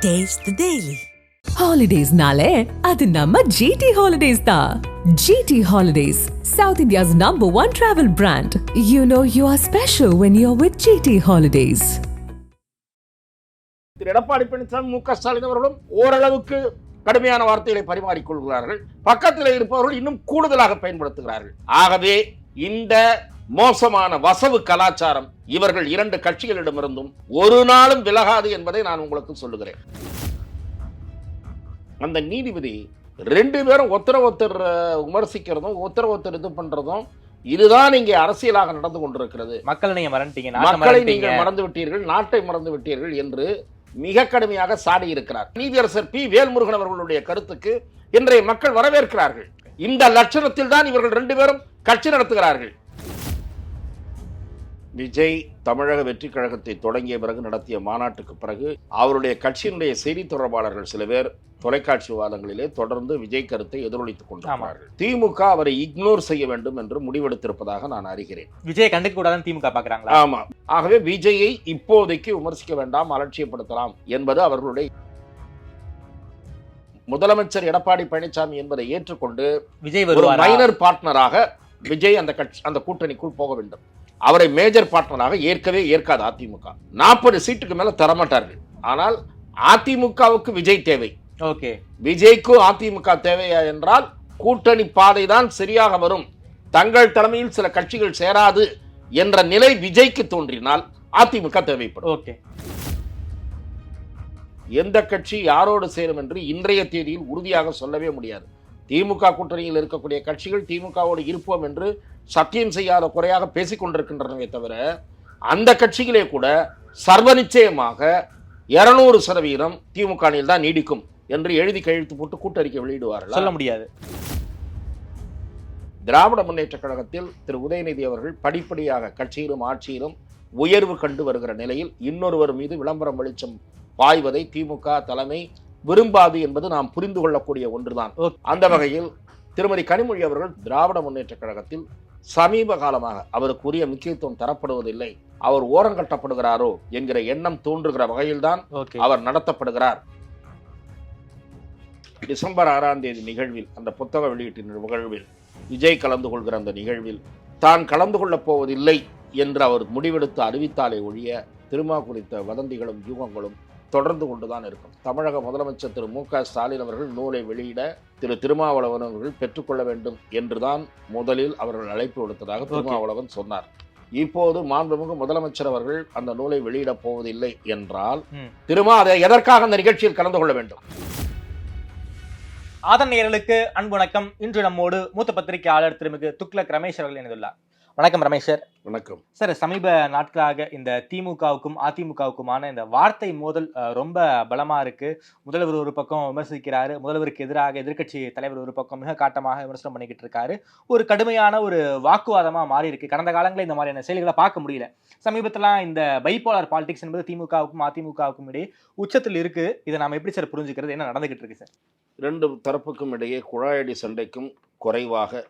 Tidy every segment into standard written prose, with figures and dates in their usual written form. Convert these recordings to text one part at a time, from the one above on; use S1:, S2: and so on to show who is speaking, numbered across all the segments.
S1: Taste the Daily.
S2: Holidays-nale, adu namma GT Holidays da. GT Holidays, South India's #1 travel brand. You know you are special when you're with GT Holidays.
S3: திரு எடப்பாடி பழனிசாமி மு க ஸ்டாலின் அவர்களும் ஓரளவுக்கு கடுமையான வார்த்தைகளை பரிமாறிக்கொள்கிறார்கள். பக்கத்தில் இருப்பவர்கள் இன்னும் கூடுதலாக பயன்படுத்துகிறார்கள். ஆகவே இந்த மோசமான வசவு கலாச்சாரம் இவர்கள் இரண்டு கட்சிகளிடமிருந்தும் ஒரு நாளும் விலகாது என்பதை நான் உங்களுக்கு சொல்லுகிறேன். அந்த நீதிபதி ரெண்டு பேரும் ஒருத்தர் விமர்சிக்கிறதும் ஒருத்தர் இது பண்றதும் இதுதான் இங்கே அரசியலாக நடந்து கொண்டிருக்கிறது.
S4: மக்களை நீங்கள்
S3: மறந்து விட்டீர்கள், நாட்டை மறந்து விட்டீர்கள் என்று மிக கடுமையாக சாடி இருக்கிறார். நீதியரசர் பி வேல்முருகன் அவர்களுடைய கருத்துக்கு இன்றைய மக்கள் வரவேற்கிறார்கள். இந்த லட்சணத்தில் தான் இவர்கள் ரெண்டு பேரும் கட்சி நடத்துகிறார்கள். விஜய் தமிழக வெற்றி கழகத்தை தொடங்கிய பிறகு நடத்திய மாநாட்டுக்கு பிறகு அவருடைய கட்சியினுடைய செய்தி தொடர்பாளர்கள் சில பேர் தொலைக்காட்சி விவாதங்களிலே தொடர்ந்து விஜய் கருத்தை எதிரொலித்துக் கொண்டிருக்கிறார்கள். திமுக அவரை இக்னோர் செய்ய வேண்டும் என்று முடிவெடுத்திருப்பதாக நான் அறிகிறேன்.
S4: விஜய் கண்டுக்க கூடாதுன்னு திமுக பாக்குறாங்களா?
S3: ஆமா. ஆகவே விஜயை இப்போதைக்கு விமர்சிக்க வேண்டாம், அலட்சியப்படுத்தலாம் என்பது அவர்களுடைய முதலமைச்சர் எடப்பாடி பழனிசாமி என்பதை ஏற்றுக்கொண்டு
S4: விஜய்
S3: ஒரு மைனர் பார்ட்னராக விஜய் அந்த கூட்டணிக்குள் போக வேண்டும். அவரை மேஜர் பார்ட்னராக ஏற்காது அதிமுக. 40 சீட்டுக்கு மேல தரமாட்டார்கள். ஆனால் அதிமுகவுக்கு விஜய் தேவை.
S4: ஓகே,
S3: விஜய்க்கு அதிமுக தேவையா என்றால் கூட்டணி பாதை தான் சரியாக வரும். தங்கள் தலைமையில் சில கட்சிகள் சேராது என்ற நிலை விஜய்க்கு தோன்றினால் அதிமுக தேவைப்படும்.
S4: ஓகே,
S3: எந்த கட்சி யாரோடு சேரும் என்று இன்றைய தேதியில் உறுதியாக சொல்லவே முடியாது. திமுக கூட்டணியில் இருக்கக்கூடிய கட்சிகள் திமுகவோடு இருப்போம் என்று சத்தியம் செய்யாத குறையாக பேசிக் கொண்டிருக்கின்றனவே தவிர அந்த கட்சிகளே கூட சர்வ நிச்சயமாக 200% திமுக அணியில் தான் நீடிக்கும் என்று எழுதி கையெழுத்து போட்டு கூட்டறிக்கை வெளியிடுவார்கள்.
S4: சொல்ல முடியாது.
S3: திராவிட முன்னேற்ற கழகத்தில் திரு உதயநிதி அவர்கள் படிப்படியாக கட்சியிலும் ஆட்சியிலும் உயர்வு கண்டு வருகிற நிலையில் இன்னொருவர் மீது விளம்பரம் வெளிச்சம் பாய்வதை திமுக தலைமை விரும்பாது என்பது நாம் புரிந்து கொள்ளக்கூடிய ஒன்றுதான். அந்த வகையில் திருமதி கனிமொழி அவர்கள் திராவிட முன்னேற்ற கழகத்தில் சமீப காலமாக அவருக்கு உரிய முக்கியத்துவம் தரப்படுவதில்லை, அவர் ஓரங்கட்டப்படுகிறாரோ என்கிற எண்ணம் தோன்றுகிற வகையில்தான் அவர் நடத்தப்படுகிறார். டிசம்பர் 6ஆம் தேதி நிகழ்வில், அந்த புத்தக வெளியீட்டின் நிகழ்வில் விஜய் கலந்து கொள்கிற அந்த நிகழ்வில் தான் கலந்து கொள்ளப் போவதில்லை என்று அவர் முடிவெடுத்து அறிவித்தாலே ஒழிய திருமா குறித்த வதந்திகளும் யூகங்களும் தொடர்ந்து கொண்டுதான் இருக்கும். தமிழக முதலமைச்சர் திரு மு க ஸ்டாலின் அவர்கள் நூலை வெளியிட திரு திருமாவளவன் அவர்கள் பெற்றுக்கொள்ள வேண்டும் என்றுதான் முதலில் அவர்கள் அழைப்பு விடுத்ததாக திருமாவளவன் சொன்னார். இப்போது மாண்புமிகு முதலமைச்சர் அவர்கள் அந்த நூலை வெளியிட போவதில்லை என்றால் அதை எதற்காக அந்த நிகழ்ச்சியில் கலந்து கொள்ள வேண்டும்?
S4: ஆதன் நேயர்களுக்கு அன்பு வணக்கம். இன்று நம்மோடு மூத்த பத்திரிகையாளர் திருமிகு துக்ளக் ரமேஷ் அவர்கள் இணைந்துள்ளார். வணக்கம் ரமேஷ் சார்.
S3: வணக்கம்
S4: சார். சமீப நாட்களாக இந்த திமுகவுக்கும் அதிமுகவுக்குமான இந்த வார்த்தை மோதல் ரொம்ப பலமா இருக்கு. முதல்வர் ஒரு பக்கம் விமர்சிக்கிறாரு, முதல்வருக்கு எதிராக எதிர்க்கட்சி தலைவர் ஒரு பக்கம் மிக காட்டமாக விமர்சனம் பண்ணிக்கிட்டு இருக்காரு. ஒரு கடுமையான ஒரு வாக்குவாதமா மாறி இருக்கு. கடந்த காலங்களில் இந்த மாதிரியான செயல்களை பார்க்க முடியல. சமீபத்திலாம் இந்த பைபோலார் பாலிடிக்ஸ் என்பது திமுகவுக்கும் அதிமுகவுக்கும் இடையே உச்சத்தில் இருக்கு. இதை நாம எப்படி சார் புரிஞ்சுக்கிறது? என்ன நடந்துகிட்டு இருக்கு சார்?
S3: ரெண்டு தரப்புக்கும் இடையே குழாயடி சண்டைக்கும் குறைவாக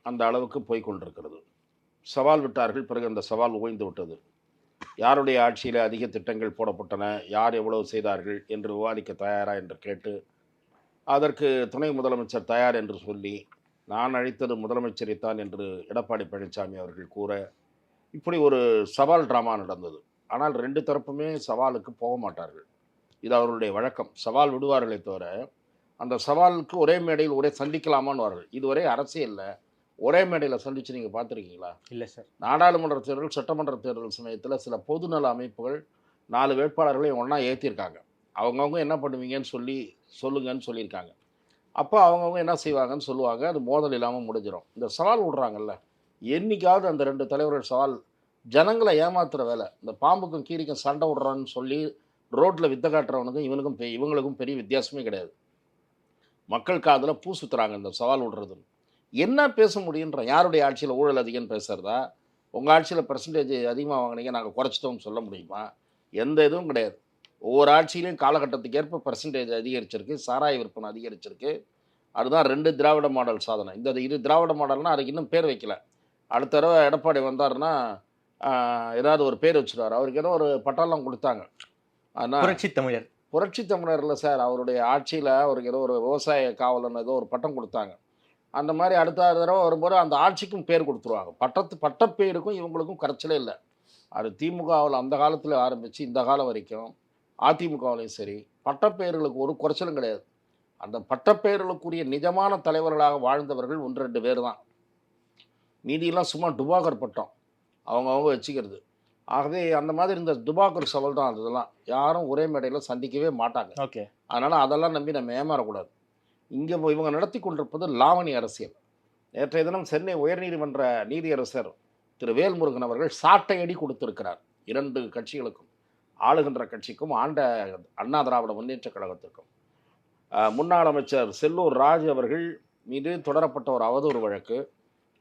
S3: அந்த அளவுக்கு போய்கொண்டிருக்கிறது. சவால் விட்டார்கள், பிறகு அந்த சவால் ஓய்ந்து விட்டது. யாருடைய ஆட்சியில் அதிக திட்டங்கள் போடப்பட்டன, யார் எவ்வளவு செய்தார்கள் என்று விவாதிக்க தயாரா என்று கேட்டு அதற்கு துணை முதலமைச்சர் தயார் என்று சொல்லி நான் அழைத்தது முதலமைச்சரைத்தான் என்று எடப்பாடி பழனிசாமி அவர்கள் கூற இப்படி ஒரு சவால் டிராமா நடந்தது. ஆனால் ரெண்டு தரப்புமே சவாலுக்கு போக மாட்டார்கள். இது அவர்களுடைய வழக்கம். சவால் விடுவார்களே தவிர அந்த சவாலுக்கு ஒரே மேடையில் ஒரே சந்திக்கலாமான்னு வார்கள். இதுவரை அரசியலில் ஒரே மேடையில் சந்திச்சு நீங்கள் பார்த்துருக்கீங்களா?
S4: இல்லை சார்.
S3: நாடாளுமன்ற தேர்தல், சட்டமன்ற தேர்தல் சமயத்தில் சில பொதுநல அமைப்புகள் 4 வேட்பாளர்களையும் ஒன்றா ஏற்றிருக்காங்க. அவங்கவுங்க என்ன பண்ணுவீங்கன்னு சொல்லுங்கன்னு சொல்லியிருக்காங்க. அப்போ அவங்கவுங்க என்ன செய்வாங்கன்னு சொல்லுவாங்க. அது மோதல் இல்லாமல் முடிஞ்சிடும். இந்த சவால் விடுறாங்கல்ல, என்னைக்காவது அந்த 2 தலைவர்கள் சவால் ஜனங்களை ஏமாத்துகிற வேலை. இந்த பாம்புக்கும் கீரிக்கும் சண்டை விடுறான்னு சொல்லி ரோட்டில் வித்த காட்டுறவனுக்கும் இவங்களுக்கும் பெரிய வித்தியாசமே கிடையாது. மக்கள் காதில் பூ சுற்றுறாங்க இந்த சவால் விடுறதுன்னு. என்ன பேச முடியுன்ற? யாருடைய ஆட்சியில் ஊழல் அதிகம்னு பேசுகிறதா? உங்கள் ஆட்சியில் பெர்சன்டேஜ் அதிகமாக வாங்கினீங்க, நாங்கள் குறைச்சிட்டோம்னு சொல்ல முடியுமா? எந்த இதுவும் கிடையாது. ஒவ்வொரு ஆட்சியிலையும் காலகட்டத்துக்கு ஏற்ப பெர்சன்டேஜ் அதிகரிச்சிருக்கு, சாராய விற்பனை அதிகரிச்சிருக்கு. அதுதான் 2 திராவிட மாடல் சாதனை. இது திராவிட மாடல்னால் அதுக்கு இன்னும் பேர் வைக்கல. அடுத்த தடவை எடப்பாடி வந்தாருன்னா ஏதாவது ஒரு பேர் வச்சுருவார். அவருக்கு ஏதோ ஒரு பட்டாளம் கொடுத்தாங்க. ஆனால்
S4: புரட்சி தமிழர்
S3: புரட்சி தமிழர்ல சார் அவருடைய ஆட்சியில் அவருக்கு ஏதோ ஒரு விவசாய காவலன் ஏதோ ஒரு பட்டம் கொடுத்தாங்க. அந்த மாதிரி அடுத்த தடவை வரும்போது அந்த ஆட்சிக்கும் பேர் கொடுத்துருவாங்க. பட்டப்பேருக்கும் இவங்களுக்கும் கரைச்சலே இல்லை. அது திமுகவில் அந்த காலத்தில் ஆரம்பித்து இந்த காலம் வரைக்கும் அதிமுகவிலையும் சரி பட்டப்பெயர்களுக்கு ஒரு குறைச்சலும் கிடையாது. அந்த பட்டப்பெயர்களுக்குரிய நிஜமான தலைவர்களாக வாழ்ந்தவர்கள் 1-2 பேர் தான். மீதியெல்லாம் சும்மா டுபாக்கர் பட்டம் அவங்கவுங்க வச்சுக்கிறது. ஆகவே அந்த மாதிரி இந்த டுபாக்கர் சவல் தான் அதெல்லாம் யாரும் ஒரே மேடையில் சந்திக்கவே மாட்டாங்க.
S4: ஓகே.
S3: அதனால் அதெல்லாம் நம்பி நம்ம ஏமாறக்கூடாது. இங்கே இவங்க நடத்தி கொண்டிருப்பது லாவணி அரசியல். நேற்றைய தினம் சென்னை உயர்நீதிமன்ற நீதியரசர் திரு வேல்முருகன் அவர்கள் சாட்டையடி கொடுத்திருக்கிறார் 2 கட்சிகளுக்கும், ஆளுகின்ற கட்சிக்கும் ஆண்ட அண்ணா திராவிட முன்னேற்ற கழகத்திற்கும். முன்னாள் அமைச்சர் செல்லூர் ராஜ் அவர்கள் மீது தொடரப்பட்ட ஒரு அவதூறு வழக்கு,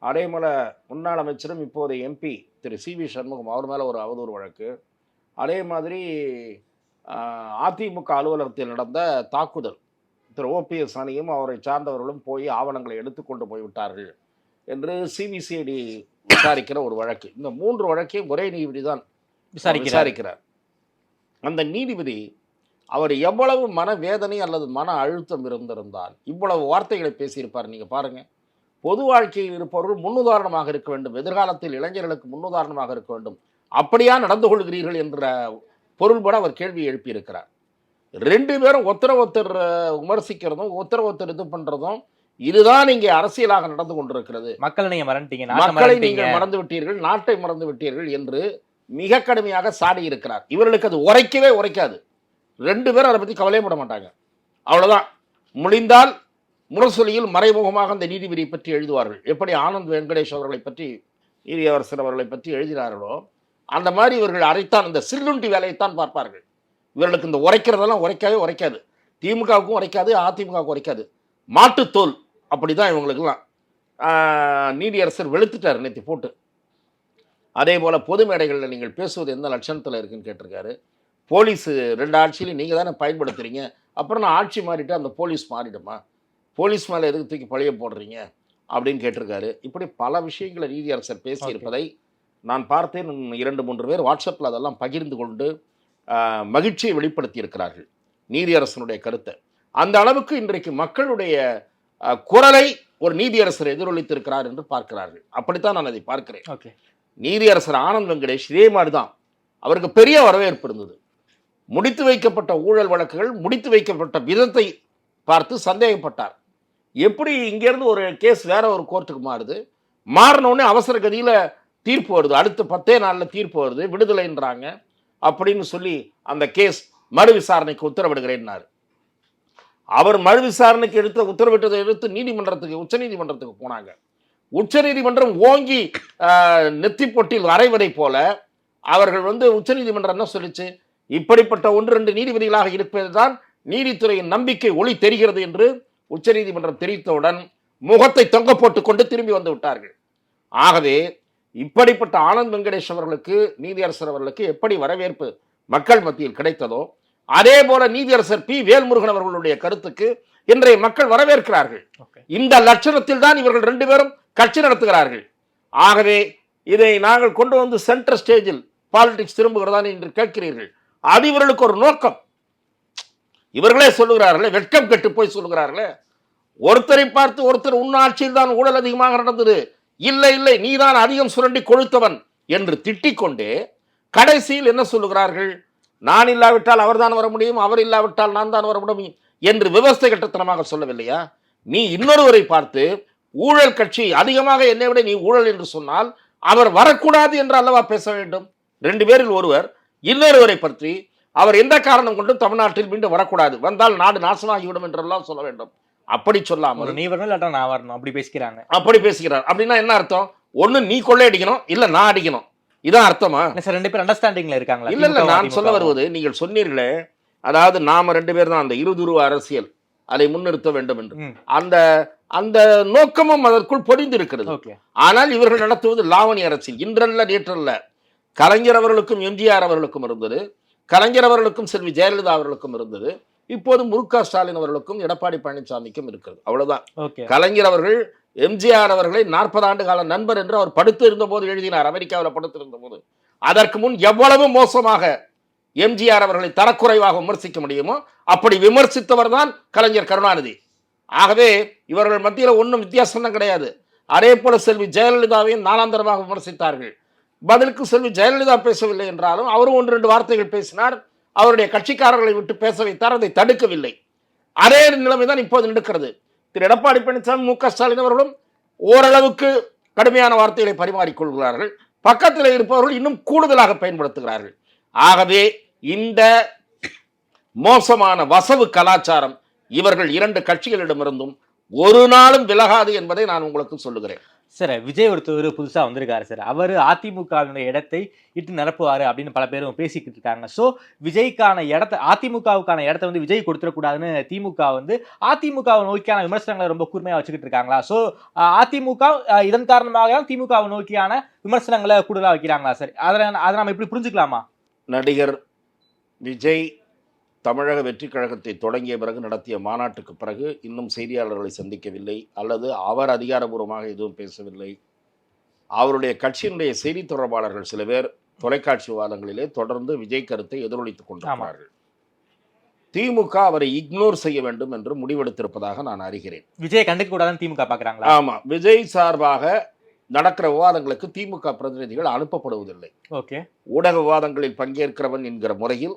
S3: அதேபோல் முன்னாள் அமைச்சரும் இப்போதைய எம்பி திரு சி.வி. சண்முகம் அவர் மேலே ஒரு அவதூறு வழக்கு, அதே மாதிரி அதிமுக அலுவலகத்தில் நடந்த தாக்குதல் திரு ஓபிஎஸ் அணியும் அவரை சார்ந்தவர்களும் போய் ஆவணங்களை எடுத்துக்கொண்டு போய்விட்டார்கள் என்று சிபிசிஐடி விசாரிக்கிற ஒரு வழக்கு. இந்த 3 வழக்கையும் ஒரே நீதிபதி தான் விசாரிக்கிறார். அந்த நீதிபதி அவர் எவ்வளவு மனவேதனை அல்லது மன அழுத்தம் இருந்திருந்தால் இவ்வளவு வார்த்தைகளை பேசியிருப்பார். நீங்கள் பாருங்கள், பொது வாழ்க்கையில் இருப்பவர்கள் முன்னுதாரணமாக இருக்க வேண்டும், எதிர்காலத்தில் இளைஞர்களுக்கு முன்னுதாரணமாக இருக்க வேண்டும், அப்படியா நடந்து கொள்கிறீர்கள் என்ற பொருள்பட அவர் கேள்வி எழுப்பியிருக்கிறார். 2 பேரும் ஒருத்தர் விமர்சிக்கிறதும் ஒருத்தர் இது பண்ணுறதும் இதுதான் இங்கே அரசியலாக நடந்து கொண்டிருக்கிறது.
S4: மக்களை நீங்கள் மறந்துட்டீங்க,
S3: மக்களை நீங்கள் மறந்து விட்டீர்கள், நாட்டை மறந்து விட்டீர்கள் என்று மிக கடுமையாக சாடி இருக்கிறார். இவர்களுக்கு அது உரைக்கவே உரைக்காது. 2 பேரும் அதை பற்றி கவலைப்பட மாட்டாங்க. அவ்வளோதான். முடிந்தால் முரசொலியில் மறைமுகமாக அந்த நீதிபதியை பற்றி எழுதுவார்கள். எப்படி ஆனந்த் வெங்கடேஷ் அவர்களை பற்றி, நீதியரசர் அவர்களை பற்றி எழுதினார்களோ அந்த மாதிரி இவர்கள் அரைத்தான் இந்த சில்லுண்டி வேலையைத்தான் பார்ப்பார்கள். இவர்களுக்கு இந்த உரைக்கிறதெல்லாம் உரைக்கவே உரைக்காது. திமுகவுக்கும் உரைக்காது, அதிமுகவுக்கும் உரைக்காது. மாட்டுத்தோல் அப்படி தான் இவங்களுக்கெல்லாம். நீதியரசர் வெளுத்துட்டார் நேற்று போட்டு. அதே போல் பொது மேடைகளில் நீங்கள் பேசுவது எந்த லட்சணத்தில் இருக்குன்னு கேட்டிருக்காரு. போலீஸு 2 ஆட்சியிலையும் நீங்கள் தானே பயன்படுத்துகிறீங்க, அப்புறம் நான் ஆட்சி மாறிட்டு அந்த போலீஸ் மாறிடுமா, போலீஸ் மேலே எதுக்கு தூக்கி பழைய போடுறீங்க அப்படின்னு கேட்டிருக்காரு. இப்படி பல விஷயங்களை நீதியரசர் பேசியிருப்பதை நான் பார்த்தேன். 2-3 பேர் வாட்ஸ்அப்பில் அதெல்லாம் பகிர்ந்து கொண்டு மகிழ்ச்சியை வெளிப்படுத்தி இருக்கிறார்கள் நீதியரசனுடைய கருத்தை. அந்த அளவுக்கு இன்றைக்கு மக்களுடைய குரலை ஒரு நீதியரசர் எதிரொலித்திருக்கிறார் என்று பார்க்கிறார்கள். அப்படித்தான் நான் அதை பார்க்கிறேன். நீதியரசர் ஆனந்த் வெங்கடேஷ் இதே மாதிரி தான், அவருக்கு பெரிய வரவேற்பு இருந்தது. முடித்து வைக்கப்பட்ட ஊழல் வழக்குகள் முடித்து வைக்கப்பட்ட விதத்தை பார்த்து சந்தேகப்பட்டார். எப்படி இங்கேருந்து ஒரு கேஸ் வேற ஒரு கோர்ட்டுக்கு மாறுது, மாறினோடனே அவசர கதியில் தீர்ப்பு வருது, அடுத்த 10 நாளில் தீர்ப்பு வருது, விடுதலைன்றாங்க அப்படின்னு சொல்லி அந்த கேஸ் மறு விசாரணைக்கு உத்தரவிடுகிறேன்னாரு. அவர் மறு விசாரணைக்கு எடுத்த உத்தரவிட்டதை எடுத்து நீதிமன்றத்துக்கு உச்சநீதிமன்றத்துக்கு போனாங்க. உச்சநீதிமன்றம் ஓங்கி நெத்தி பொட்டில் அரைவதை போல அவர்கள் உச்சநீதிமன்றம் என்ன சொல்லிச்சு, இப்படிப்பட்ட 1-2 நீதிபதிகளாக இருப்பதுதான் நீதித்துறையின் நம்பிக்கை ஒளி தெரிகிறது என்று உச்சநீதிமன்றம் தெரிவித்தவுடன் முகத்தை தொங்க போட்டுக் கொண்டு திரும்பி வந்து விட்டார்கள். ஆகவே இப்படிப்பட்ட ஆனந்த் வெங்கடேஷ் அவர்களுக்கு, நீதியரசர் அவர்களுக்கு எப்படி வரவேற்பு மக்கள் மத்தியில் கிடைத்ததோ அதே போல நீதியரசர் பி வேல்முருகன் அவர்களுடைய கருத்துக்கு இன்றைய மக்கள் வரவேற்கிறார்கள். இந்த லட்சணத்தில் தான் இவர்கள் 2 பேரும் கட்சி நடத்துகிறார்கள். ஆகவே இதை நாங்கள் கொண்டு வந்து சென்டர் ஸ்டேஜில் பாலிடிக்ஸ் திரும்புகிறதா என்று கேட்கிறீர்கள். அது இவர்களுக்கு ஒரு நோக்கம். இவர்களே சொல்லுகிறார்களே, வெட்கம் கெட்டு போய் சொல்லுகிறார்களே, ஒருத்தரை பார்த்து ஒருத்தர் உன் ஆட்சியில் தான் ஊழல் அதிகமாக நடந்தது, இல்லை இல்லை நீதான் அதிகம் சுரண்டி கொழுத்தவன் என்று திட்டிக் கொண்டே கடைசியில் என்ன சொல்லுகிறார்கள், நான் இல்லாவிட்டால் அவர் தான் வர முடியும், அவர் இல்லாவிட்டால் நான் தான் வர முடியும் என்று விவசாய கட்டத்தனமாக சொல்லவில்லையா? நீ இன்னொருவரை பார்த்து ஊழல் கட்சி அதிகமாக என்னை விட நீ ஊழல் என்று சொன்னால் அவர் வரக்கூடாது என்று அல்லவா பேச வேண்டும்? 2 பேரில் ஒருவர் இன்னொருவரை பற்றி அவர் எந்த காரணம் கொண்டும் தமிழ்நாட்டில் மீண்டும் வரக்கூடாது, வந்தால் நாடு நாசமாகிவிடும் என்றெல்லாம் சொல்ல வேண்டும். அப்படி சொல்லாமல்
S4: நீ வரணும் நான் வரணும் அப்படி பேசிக்கிறாங்க.
S3: அப்படி பேசுகிறார். அப்படின்னா என்ன அர்த்தம்? ஒன்று நீ கொள்ளை அடிக்கணும், இல்லை நான் அடிக்கணும், இதான் அர்த்தமா?
S4: 2 பேர் அண்டர்ஸ்டாண்டிங்ல இருக்காங்களா?
S3: இல்ல இல்ல, நான் சொல்ல வருவது நீங்கள் சொன்னீர்களே, அதாவது நாம 2 பேர் தான் அந்த இருதுருவ அரசியல் அதை முன்னிறுத்த வேண்டும் என்று, அந்த அந்த நோக்கமும் அதற்குள் பொதிந்திருக்கிறது. ஆனால் இவர்கள் நடத்துவது லாவணி அரசியல். இன்றல்ல நேற்றல்ல, கலைஞர் அவர்களுக்கும் எம்ஜிஆர் அவர்களுக்கும் இருந்தது, கலைஞர் அவர்களுக்கும் செல்வி ஜெயலலிதா அவர்களுக்கும் இருந்தது, இப்போது முக ஸ்டாலின் அவர்களுக்கும் எடப்பாடி பழனிசாமிக்கும் இருக்கிறது. அவ்வளவுதான். கலைஞர் அவர்கள் எம்ஜிஆர் அவர்களை 40 ஆண்டு கால நண்பர் என்று அவர் படுத்து இருந்த போது எழுதினார், அமெரிக்காவில் படுத்து இருந்த போது. அதற்கு முன் எவ்வளவு மோசமாக எம்ஜிஆர் அவர்களை தரக்குறைவாக விமர்சிக்க முடியுமோ அப்படி விமர்சித்தவர் தான் கலைஞர் கருணாநிதி. ஆகவே இவர்கள் மத்தியில் ஒன்றும் வித்தியாசம் தான் கிடையாது. அதே போல செல்வி ஜெயலலிதாவையும் நாளாந்தரமாக விமர்சித்தார்கள். பதிலுக்கு செல்வி ஜெயலலிதா பேசவில்லை என்றாலும் அவரும் 1-2 வார்த்தைகள் பேசினார். அவருடைய கட்சிக்காரர்களை விட்டு பேச வைத்தார், அதை தடுக்கவில்லை. அதே நிலைமைதான் இப்போது நடக்கிறது. திரு எடப்பாடி பழனிசாமி, மு.க. ஸ்டாலின் அவர்களும் ஓரளவுக்கு கடுமையான வார்த்தைகளை பரிமாறிக்கொள்கிறார்கள். பக்கத்தில் இருப்பவர்கள் இன்னும் கூடுதலாக பயன்படுத்துகிறார்கள். ஆகவே இந்த மோசமான வசவு கலாச்சாரம் இவர்கள் 2 கட்சிகளிடமிருந்தும் ஒரு நாளும் விலகாது என்பதை நான் உங்களுக்கு சொல்லுகிறேன்.
S4: சார், விஜய் ஒருத்தர் புதுசா வந்திருக்காரு சார். அவர் அதிமுகவினுடைய இடத்தை இட்டு நிரப்புவாரு அப்படின்னு பல பேரும் பேசிக்கிட்டு இருக்காங்க. ஸோ விஜய்க்கான இடத்தை, அதிமுகவுக்கான இடத்தை வந்து விஜய் கொடுத்துடக்கூடாதுன்னு திமுக வந்து அதிமுகவை நோக்கியான விமர்சனங்களை ரொம்ப கூர்மையா வச்சுக்கிட்டு இருக்காங்களா? ஸோ அதிமுக இதன் காரணமாக திமுகவை நோக்கியான விமர்சனங்களை கூடுதலா வைக்கிறாங்களா சார்? அதை நம்ம எப்படி புரிஞ்சுக்கலாமா?
S3: நடிகர் விஜய் தமிழக வெற்றி கழகத்தை தொடங்கிய பிறகு நடத்திய மாநாட்டுக்கு பிறகு இன்னும் செய்தியாளர்களை சந்திக்கவில்லை, அல்லது அவர் அதிகாரபூர்வமாக எதுவும் பேசவில்லை. அவருடைய கட்சியினுடைய செய்தி தொடர்பாளர்கள் சில பேர் தொலைக்காட்சி விவாதங்களிலே தொடர்ந்து விஜய் கருத்தை எதிரொலித்துக் கொண்டிருக்கிறார்கள். திமுக அவரை இக்னோர் செய்ய வேண்டும் என்று முடிவெடுத்திருப்பதாக நான் அறிகிறேன்.
S4: விஜய் கண்டுக்க கூடாதுன்னு திமுக பாக்குறாங்களா?
S3: ஆமா, விஜய் சார்பாக நடக்கிற விவாதங்களுக்கு திமுக பிரதிநிதிகள் அனுப்பப்படுவதில்லை.
S4: ஓகே.
S3: ஊடக விவாதங்களில் பங்கேற்கிறவன் என்கிற முறையில்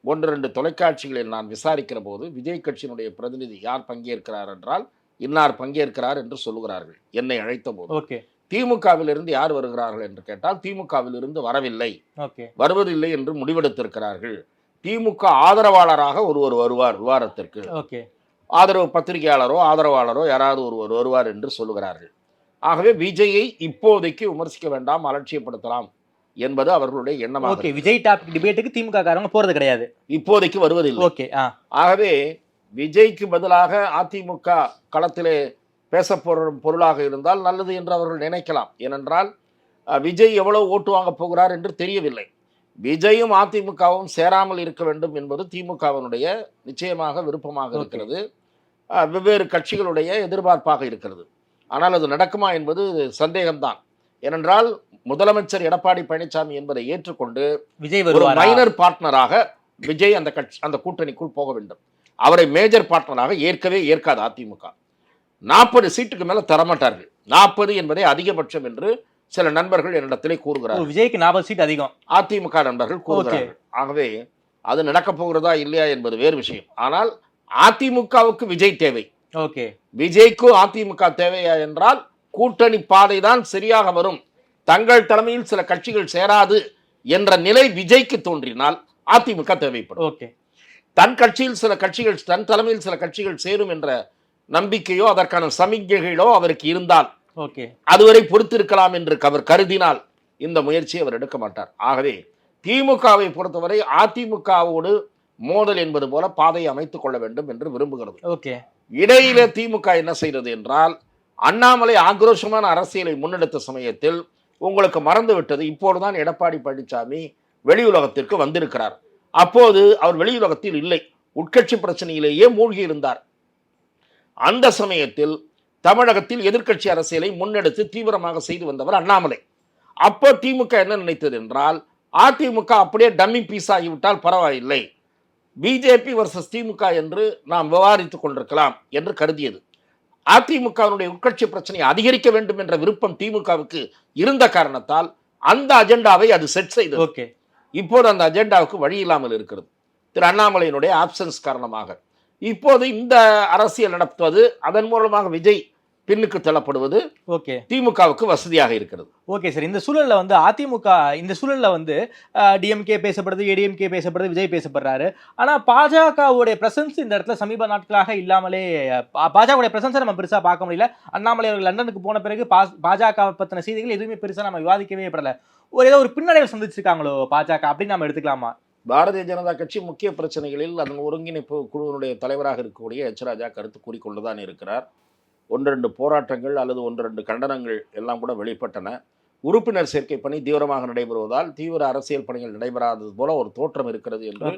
S3: 1-2 தொலைக்காட்சிகளில் நான் விசாரிக்கிற போது விஜய் கட்சியினுடைய பிரதிநிதி யார் பங்கேற்கிறார் என்றால் இன்னார் பங்கேற்கிறார் என்று சொல்லுகிறார்கள். என்னை அழைத்த போது திமுகவிலிருந்து யார் வருகிறார்கள் என்று கேட்டால் திமுகவிலிருந்து வரவில்லை, வருவதில்லை என்று முடிவெடுத்திருக்கிறார்கள். திமுக ஆதரவாளராக ஒருவர் வருவார் விவாதத்திற்கு, ஆதரவு பத்திரிகையாளரோ ஆதரவாளரோ யாராவது ஒருவர் வருவார் என்று சொல்லுகிறார்கள். ஆகவே விஜயை இப்போதைக்கு விமர்சிக்க வேண்டாம், அலட்சியப்படுத்தலாம் என்பது அவர்களுடைய எண்ணமாக.
S4: விஜய் டாபிக் டிபேட்டுக்கு திமுக காரங்க போறது கிடையாது,
S3: இப்போதைக்கு வருவதில்லை. ஆகவே விஜய்க்கு பதிலாக அதிமுக களத்திலே பேசப்படும் பொருளாக இருந்தால் நல்லது என்று அவர்கள் நினைக்கலாம். ஏனென்றால் விஜய் எவ்வளவு ஓட்டு வாங்க போகிறார் என்று தெரியவில்லை. விஜயும் அதிமுகவும் சேராமல் இருக்க வேண்டும் என்பது திமுகவினுடைய நிச்சயமாக விருப்பமாக இருக்கிறது, வெவ்வேறு கட்சிகளுடைய எதிர்பார்ப்பாக இருக்கிறது. ஆனால் அது நடக்குமா என்பது சந்தேகம்தான். ஏனென்றால் முதலமைச்சர் எடப்பாடி பழனிசாமி என்பதை ஏற்றுக்கொண்டு விஜய் ஒரு மைனர் பார்ட்னராக விஜய் அந்த கூட்டணிக்குள் போக வேண்டும். அவரை மேஜர் பார்ட்னராக ஏற்காது அதிமுக. 40 சீட்டுக்கு மேல தரமாட்டார்கள். 40 என்பதே அதிகபட்சம் என்று சில நண்பர்கள் என்னிடத்திலே கூறுகிறார்கள்.
S4: விஜய்க்கு 40 சீட் அதிகம்,
S3: அதிமுக நண்பர்கள் கூறுகிறார்கள். ஆகவே அது நடக்க போகிறதா இல்லையா என்பது வேறு விஷயம். ஆனால் அதிமுகவுக்கு விஜய் தேவை. விஜய்க்கு அதிமுக தேவையா என்றால் கூட்டணி பாதை தான் சரியாக வரும், தங்கள் தலைமையில் சில கட்சிகள் சேராது என்ற நிலை விஜய்க்கு தோன்றினால் அதிமுக தேவைப்படும். தன் கட்சியில் சில கட்சிகள், தன் தலைமையில் சில கட்சிகள் சேரும் என்ற நம்பிக்கையோ அதற்கான சமிக்கைகளோ அவருக்கு இருந்தால் அதுவரை பொறுத்திருக்கலாம் என்று அவர் கருதினால் இந்த முயற்சியை அவர் எடுக்க மாட்டார். ஆகவே திமுகவை பொறுத்தவரை அதிமுகவோடு மோதல் என்பது போல பாதையை அமைத்துக் கொள்ள வேண்டும் என்று விரும்புகிறது. இடையில திமுக என்ன செய்கிறது என்றால், அண்ணாமலை ஆக்ரோஷமான அரசியலை முன்னெடுத்த சமயத்தில் உங்களுக்கு மறந்து விட்டது, இப்போதுதான் எடப்பாடி பழனிசாமி வெளியுலகத்திற்கு வந்திருக்கிறார். அப்போது அவர் வெளியுலகத்தில் இல்லை, உட்கட்சி பிரச்சனையிலேயே மூழ்கி இருந்தார். அந்த சமயத்தில் தமிழகத்தில் எதிர்க்கட்சி அரசியலை முன்னெடுத்து தீவிரமாக செய்து வந்தவர் அண்ணாமலை. அப்போ திமுக என்ன நினைத்தது என்றால், அதிமுக அப்படியே டம்மி பீஸ் ஆகிவிட்டால் பரவாயில்லை, பிஜேபி வர்சஸ் திமுக என்று நாம் விவாதித்துக் கொண்டிருக்கலாம் என்று கருதியது. அதிமுகவினுடைய உட்கட்சி பிரச்சனையை அதிகரிக்க வேண்டும் என்ற விருப்பம் திமுகவுக்கு இருந்த காரணத்தால் அந்த அஜெண்டாவை அது செட் செய்தது. இப்போது அந்த அஜெண்டாவுக்கு வழி இல்லாமல் இருக்கிறது. திரு அண்ணாமலையினுடைய ஆப்சன்ஸ் காரணமாக இப்போது இந்த அரசியல் நடத்துவது, அதன் மூலமாக விஜய் பின்னுக்கு தள்ளப்படுவது திமுகவுக்கு வசதியாக இருக்கிறது.
S4: சார், இந்த சூழல்ல வந்து அதிமுக, இந்த சூழல்ல வந்து டிஎம்கே பேசப்படுது, ஏடிஎம்கே பேசப்படுது, விஜய் பேசப்படுறாரு. ஆனா பாஜகவுடைய பிரசன்ஸ் இந்த இடத்துல சமீப நாட்களாக இல்லாமலே, பாஜகவுடைய பிரசன்ஸை நம்ம பெருசா பார்க்க முடியல. அண்ணாமலை அவர்கள் லண்டனுக்கு போன பிறகு பாஜக பத்தின செய்திகள் எதுவுமே பெருசா நம்ம விவாதிக்கவே படல. ஏதோ ஒரு பின்னடைவை சந்திச்சிருக்காங்களோ பாஜக அப்படின்னு நம்ம எடுத்துக்கலாமா?
S3: பாரதிய ஜனதா கட்சி முக்கிய பிரச்சனைகளில் அதன் ஒருங்கிணைப்பு குழுவினுடைய தலைவராக இருக்கக்கூடிய எச் ராஜா கருத்து கூறிக்கொண்டுதான் இருக்கிறார். 1-2 போராட்டங்கள் அல்லது 1-2 கண்டனங்கள் எல்லாம் கூட வெளிப்பட்டன. உறுப்பினர் சேர்க்கை பணி தீவிரமாக நடைபெறுவதால் தீவிர அரசியல் பணிகள் நடைபெறாதது போல ஒரு தோற்றம் இருக்கிறது என்று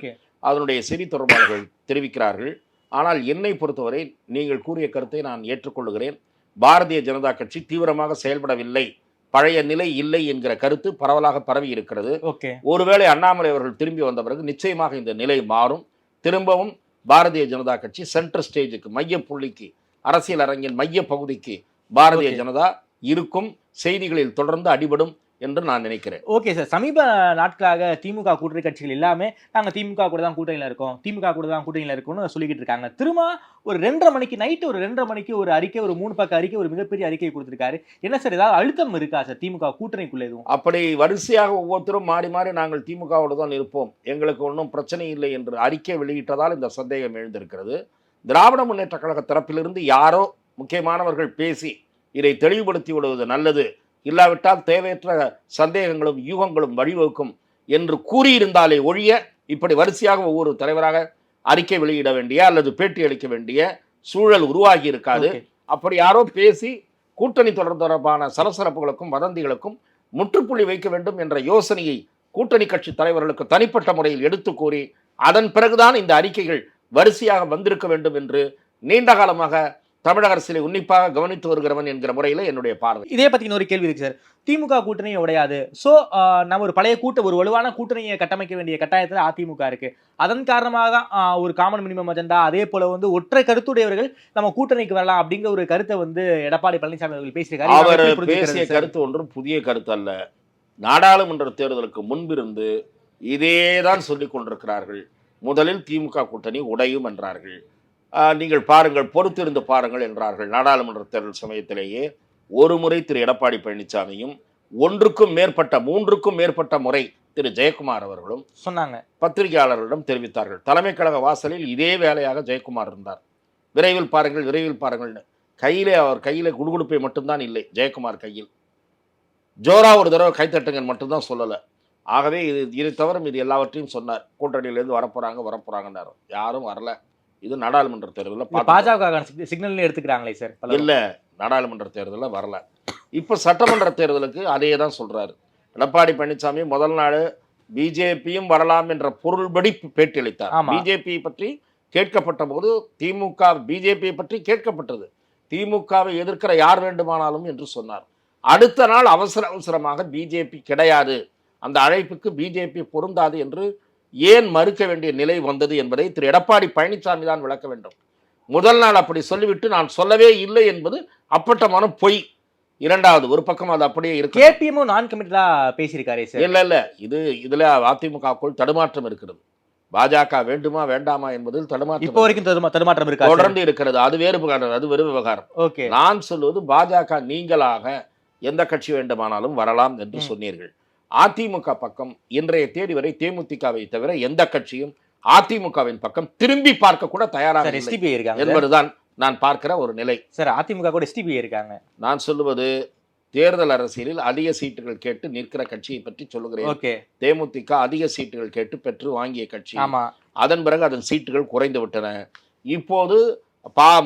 S3: அதனுடைய செய்தி தொடர்பாளர்கள் தெரிவிக்கிறார்கள். ஆனால் என்னை பொறுத்தவரை நீங்கள் கூறிய கருத்தை நான் ஏற்றுக்கொள்கிறேன். பாரதிய ஜனதா கட்சி தீவிரமாக செயல்படவில்லை, பழைய நிலை இல்லை என்கிற கருத்து பரவலாக பரவி இருக்கிறது.
S4: ஓகே.
S3: ஒருவேளை அண்ணாமலை அவர்கள் திரும்பி வந்த பிறகு நிச்சயமாக இந்த நிலை மாறும். திரும்பவும் பாரதிய ஜனதா கட்சி சென்டர் ஸ்டேஜுக்கு, மைய புள்ளிக்கு, அரசியல் அரங்கின் மைய பகுதிக்கு பாரதிய ஜனதா இருக்கும். செய்திகளில் தொடர்ந்து அடிபடும் என்று நான் நினைக்கிறேன்.
S4: ஓகே சார், சமீப நாட்களாக திமுக கூட்டணி கட்சிகள் எல்லாமே நாங்க திமுக கூட தான் கூட்டணியில இருக்கோம், திமுக கூட தான் கூட்டணியில இருக்கோம்னு சொல்லிக்கிட்டு இருக்காங்க. திரும்ப ஒரு 2:30 மணிக்கு நைட்டு ஒரு 2:30 மணிக்கு ஒரு அறிக்கை, ஒரு 3 பக்க அறிக்கை, ஒரு மிகப்பெரிய அறிக்கை கொடுத்திருக்காரு. என்ன சார், ஏதாவது அழுத்தம் இருக்கா சார் திமுக கூட்டணிக்குள்ள எதுவும்?
S3: அப்படி வரிசையாக ஒவ்வொருத்தரும் மாறி மாறி நாங்கள் திமுகவோடு தான் இருப்போம், எங்களுக்கு ஒன்றும் பிரச்சனை இல்லை என்று அறிக்கை வெளியிட்டதால் இந்த சந்தேகம் எழுந்திருக்கிறது. திராவிட முன்னேற்ற கழக தரப்பிலிருந்து யாரோ முக்கியமானவர்கள் பேசி இதை தெளிவுபடுத்தி விடுவது நல்லது, இல்லாவிட்டால் தேவையற்ற சந்தேகங்களும் யூகங்களும் வழிவகுக்கும் என்று கூறியிருந்தாலே ஒழிய இப்படி வரிசையாக ஒவ்வொரு தலைவராக அறிக்கை வெளியிட வேண்டிய அல்லது பேட்டி அளிக்க வேண்டிய சூழல் உருவாகி இருக்காது. அப்படி யாரோ பேசி கூட்டணி தொடர்பான சலசலப்புகளுக்கும் வதந்திகளுக்கும் முற்றுப்புள்ளி வைக்க வேண்டும் என்ற யோசனையை கூட்டணி கட்சி தலைவர்களுக்கு தனிப்பட்ட முறையில் எடுத்து கூறி அதன் பிறகுதான் இந்த அறிக்கைகள் வரிசையாக வந்திருக்க வேண்டும் என்று நீண்ட காலமாக தமிழக அரசியலை உன்னிப்பாக கவனித்து வருகிறவன் என்கிற முறையில் என்னுடைய பார்வை.
S4: இதே பத்தி ஒரு கேள்வி இருக்கு சார். திமுக கூட்டணியை உடையாது, சோ நம்ம ஒரு பழைய ஒரு வலுவான கூட்டணியை கட்டமைக்க வேண்டிய கட்டாயத்தில் அதிமுக இருக்கு. அதன் காரணமாக தான் ஒரு காமன் மினிமம் அஜெண்டா, அதே போல ஒற்றை கருத்துடையவர்கள் நம்ம கூட்டணிக்கு வரலாம் அப்படிங்கிற ஒரு கருத்தை எடப்பாடி பழனிசாமி அவர்கள் பேசியிருக்காரு.
S3: அவர் பேசிய கருத்து ஒன்றும் புதிய கருத்து அல்ல. நாடாளுமன்ற தேர்தலுக்கு முன்பிருந்து இதேதான் சொல்லிக் கொண்டிருக்கிறார்கள். முதலில் திமுக கூட்டணி உடையும் என்றார்கள். நீங்கள் பாருங்கள், பொறுத்திருந்து பாருங்கள் என்றார்கள். நாடாளுமன்ற தேர்தல் சமயத்திலேயே ஒரு முறை திரு எடப்பாடி பழனிசாமியும், ஒன்றுக்கும் மேற்பட்ட 3க்கும் மேற்பட்ட முறை திரு ஜெயக்குமார் அவர்களும்
S4: சொன்னாங்க,
S3: பத்திரிகையாளர்களிடம் தெரிவித்தார்கள். தலைமை கழக வாசலில் இதே வேலையாக ஜெயக்குமார் இருந்தார். விரைவில் பாருங்கள், விரைவில் பாருங்கள்னு. அவர் கையிலே குடுகுடுப்பை மட்டும்தான் இல்லை, ஜெயக்குமார் கையில் ஜோரா ஒரு தடவை கைத்தட்டுங்கன்னு மட்டும்தான் சொல்லலை. ஆகவே இதை தவிர இது எல்லாவற்றையும் சொன்னார். கூட்டணியிலேருந்து வரப்போறாங்கன்னாரு. யாரும் வரல. இது நாடாளுமன்ற தேர்தலில்
S4: பாஜக சிக்னல் எடுத்துக்கிறாங்களே சார்.
S3: இல்ல, நாடாளுமன்ற தேர்தலில் வரல. இப்ப சட்டமன்ற தேர்தலுக்கு அதே தான் சொல்றாரு. எடப்பாடி பழனிசாமி முதல் நாள் பிஜேபியும் வரலாம் என்ற பொருள்படி பேட்டி அளித்தார். பிஜேபி பற்றி கேட்கப்பட்ட போது திமுக பிஜேபியை பற்றி கேட்கப்பட்டது. திமுகவை எதிர்க்கிற யார் வேண்டுமானாலும் என்று சொன்னார். அடுத்த நாள் அவசரமாக பிஜேபி கிடையாது, அந்த அழைப்புக்கு பிஜேபி பொருந்தாது என்று ஏன் மறுக்க வேண்டிய நிலை வந்தது என்பதை திரு எடப்பாடி பழனிசாமி தான் விளக்க வேண்டும். முதல் நாள் அப்படி சொல்லிவிட்டு நான் சொல்லவே இல்லை என்பது அப்பட்டமான பொய். இரண்டாவது ஒரு பக்கம் அது அப்படியே இருக்கு.
S4: கேபிஎம் நான் கமிட்டடா பேசியிருக்காரே சார்.
S3: இல்ல இதுல அதிமுகவுக்குள் தடுமாற்றம் இருக்கிறது. பாஜக வேண்டுமா வேண்டாமா என்பதில் தடுமாற்றம்
S4: இப்போ வரைக்கும் தடுமாற்றம் இருக்கு,
S3: தொடர்ந்து இருக்கிறது. அது வேறு விவகாரம், அது வெறும் விவகாரம்.
S4: ஓகே,
S3: நான் சொல்வது பாஜக நீங்களாக எந்த கட்சி வேண்டுமானாலும் வரலாம் என்று சொன்னீர்கள். அதிமுக பக்கம் இன்றைய தேதி வரை தேமுதிகவை தவிர எந்த கட்சியும் அதிமுகவின் பக்கம் திரும்பி பார்க்க கூட தயாராக என்பதுதான் நான் பார்க்கிற ஒரு நிலை.
S4: சார், அதிமுக கூட எஸ்டிபி இருக்காங்க.
S3: நான் சொல்லுவது தேர்தல் அரசியலில் அதிக சீட்டுகள் கேட்டு நிற்கிற கட்சியை பற்றி சொல்லுகிறேன். தேமுதிக அதிக சீட்டுகள் கேட்டு பெற்று வாங்கிய கட்சி. அதன் பிறகு அதன் சீட்டுகள் குறைந்து விட்டன. இப்போது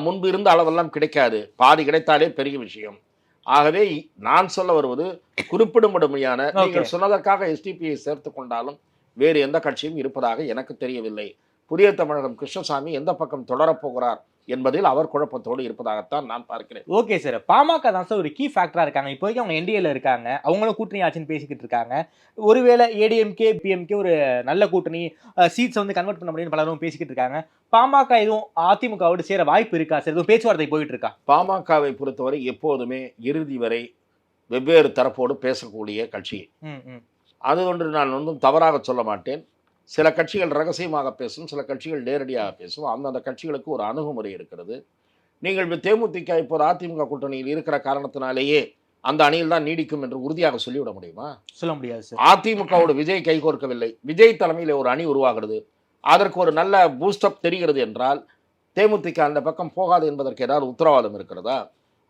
S3: முன்பு இருந்த அளவெல்லாம் கிடைக்காது, பாதி கிடைத்தாலே பெரிய விஷயம். ஆகவே நான் சொல்ல வருவது குறிப்பிடும்படியான, நீங்கள் சொன்னதற்காக எஸ்டிபியை சேர்த்து கொண்டாலும் வேறு எந்த கட்சியும் இருப்பதாக எனக்கு தெரியவில்லை. புதிய தமிழகம் கிருஷ்ணசாமி எந்த பக்கம் தொடரப்போகிறார் என்பதில் அவர் குழப்பத்தோடு இருப்பதாகத்தான் நான் பார்க்கிறேன்.
S4: ஓகே சார், பாமக தான் சார் ஒரு கீ ஃபேக்டரா இருக்காங்க. இப்போதைக்கு அவங்க என்டிஏல இருக்காங்க, அவங்களும் கூட்டணி ஆட்சின்னு பேசிக்கிட்டு இருக்காங்க. ஒருவேளை ஏடிஎம்கே பிஎம்கே ஒரு நல்ல கூட்டணி சீட்ஸ் கன்வெர்ட் பண்ண முடியும்னு பலரும் பேசிக்கிட்டு இருக்காங்க. பாமக எதுவும் அதிமுகவோடு சேர வாய்ப்பு இருக்கா சார்? எதுவும் பேச்சுவார்த்தை போயிட்டு இருக்கா?
S3: பாமகவை பொறுத்தவரை எப்போதுமே இறுதி வரை வெவ்வேறு தரப்போடு பேசக்கூடிய கட்சி. அது ஒன்று நான் தவறாக சொல்ல மாட்டேன். சில கட்சிகள் ரகசியமாக பேசும், சில கட்சிகள் நேரடியாக பேசும். அந்தந்த கட்சிகளுக்கு ஒரு அணுகுமுறை இருக்கிறது. நீங்கள் தேமுதிக இப்போது அதிமுக கூட்டணியில் இருக்கிற காரணத்தினாலேயே அந்த அணியில் தான் நீடிக்கும் என்று உறுதியாக சொல்லிவிட முடியுமா?
S4: சொல்ல முடியாது சார்.
S3: அதிமுகவோடு விஜய் கைகோர்க்கவில்லை, விஜய் தலைமையில் ஒரு அணி உருவாகிறது, அதற்கு ஒரு நல்ல பூஸ்டப் தெரிகிறது என்றால் தேமுதிக அந்த பக்கம் போகாது என்பதற்கு ஏதாவது உத்தரவாதம் இருக்கிறதா?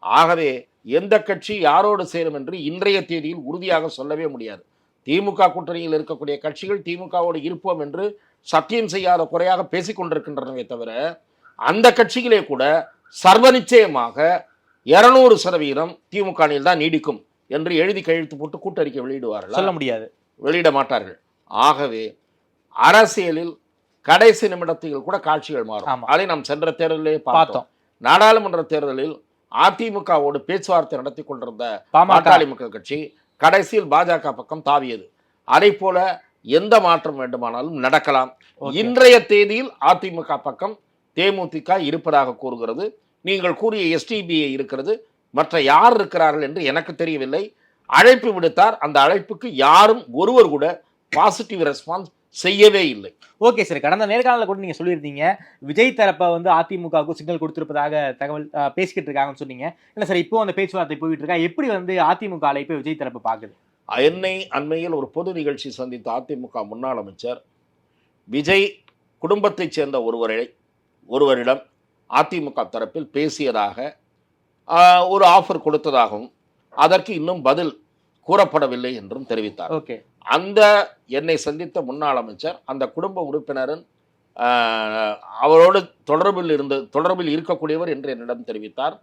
S3: ஆகவே எந்த கட்சி யாரோடு சேரும் என்று இன்றைய தேதியில் உறுதியாக சொல்லவே முடியாது. திமுக கூட்டணியில் இருக்கக்கூடிய கட்சிகள் திமுகவோடு இருப்போம் என்று சத்தியம் செய்யாத குறையாக பேசிக் கொண்டிருக்கின்றனவே தவிர அந்த கட்சிகளே கூட சர்வ நிச்சயமாக 200% திமுக அணியில் தான் நீடிக்கும் என்று எழுதி கையெழுத்து போட்டு கூட்டறிக்கை வெளியிடுவார்கள்?
S4: சொல்ல முடியாது,
S3: வெளியிட மாட்டார்கள். ஆகவே அரசியலில் கடைசி நிமிடத்தில் கூட காட்சிகள் மாறும். அதை நாம் சென்ற தேர்தலிலே பார்த்தோம். நாடாளுமன்ற தேர்தலில் அதிமுகவோடு பேச்சுவார்த்தை நடத்தி கொண்டிருந்த
S4: பாமக
S3: பாட்டாளி மக்கள் கட்சி கடைசியில் பாஜக பக்கம் தாவியது. அதை போல எந்த மாற்றம் வேண்டுமானாலும் நடக்கலாம். இன்றைய தேதியில் அதிமுக பக்கம் தேமுதிக இருப்பதாக கூறுகிறது. நீங்கள் கூறிய எஸ்டிபிஐ இருக்கிறது, மற்ற யார் இருக்கிறார்கள் என்று எனக்கு தெரியவில்லை. அழைப்பு விடுத்தார், அந்த அழைப்புக்கு யாரும் ஒருவர் கூட பாசிட்டிவ் ரெஸ்பான்ஸ் செய்யவே இல்லை.
S4: ஓகே சார், கடந்த நேர்காணல கூட நீங்க சொல்லியிருந்தீங்க விஜய் தரப்பை வந்து அதிமுகவுக்கு சிக்னல் கொடுத்திருப்பதாக தகவல் பேசிக்கிட்டு இருக்காங்கன்னு சொன்னீங்க. இல்ல சார், இப்போ அந்த பேச்சுவார்த்தை போயிட்டு இருக்கா, எப்படி வந்து அதிமுக அழைப்பை விஜய் தரப்பு பாக்குது?
S3: என்னை அண்மையில் ஒரு பொது நிகழ்ச்சி சந்தித்த அதிமுக முன்னாள் அமைச்சர் விஜய் குடும்பத்தைச் சேர்ந்த ஒருவரிடம் அதிமுக தரப்பில் பேசியதாக ஒரு ஆஃபர் கொடுத்ததாகவும் அதற்கு இன்னும் பதில் கூறப்படவில்லை என்றும் தெரிவித்தார்.
S4: ஓகே,
S3: அந்த என்னை சந்தித்த முன்னாள் அமைச்சர் அந்த குடும்ப உறுப்பினரின் அவரோடு தொடர்பில் இருக்கக்கூடியவர் என்று என்னிடம் தெரிவித்தார்.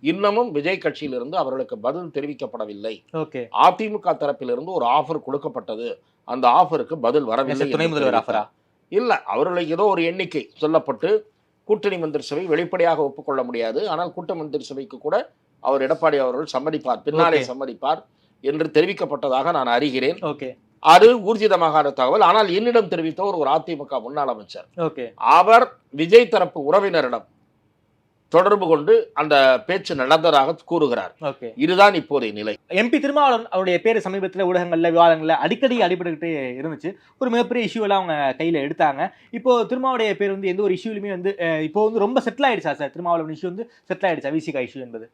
S3: இன்னமும் விஜய் கட்சியிலிருந்து அவர்களுக்கு பதில் தெரிவிக்கப்படவில்லை.
S4: ஓகே,
S3: அதிமுக தரப்பிலிருந்து ஒரு ஆஃபர் கொடுக்கப்பட்டது, அந்த ஆஃபருக்கு பதில் வரவில்லை.
S4: துணை முதல்வர் ஆஃபரா?
S3: இல்ல, அவர்களுக்கு ஏதோ ஒரு எண்ணிக்கை சொல்லப்பட்டு கூட்டணி மந்திரி சபை வெளிப்படையாக ஒப்புக்கொள்ள முடியாது, ஆனால் கூட்டணி மந்திரி சபைக்கு கூட அவர் எடப்பாடி அவர்கள் சம்மதிப்பார், பின்னாலே சம்மதிப்பார் என்று தெரிவிக்கப்பட்டதாக நான் அறிகிறேன்.
S4: ஓகே,
S3: அது ஊர்ஜிதமாகாத தகவல். ஆனால் என்னிடம் தெரிவித்தவர் ஒரு அதிமுக முன்னாள் அமைச்சர்.
S4: ஓகே,
S3: அவர் விஜய் தரப்பு உறவினரிடம் தொடர்பு கொண்டு அந்த பேச்சு நடந்ததாக கூறுகிறார்.
S4: ஓகே,
S3: இதுதான் இப்போதைய நிலை.
S4: எம்பி திருமாவளவன் அவருடைய பேரு சமீபத்தில் ஊடகங்கள்ல விவாதங்கள்ல அடிக்கடி அடிபட்டுக்கிட்டே இருந்துச்சு. ஒரு மிகப்பெரிய இஷ்யூ எல்லாம் அவங்க கையில எடுத்தாங்க. இப்போ திருமாவுடைய பேர் வந்து எந்த ஒரு இஷ்யூலுமே வந்து இப்போ வந்து ரொம்ப செட்டில் ஆயிடுச்சா சார்? திருமாவளவன் இஷ்யூ வந்து செட்டில் ஆயிடுச்சா? விசிகா இஷ்யூ என்பது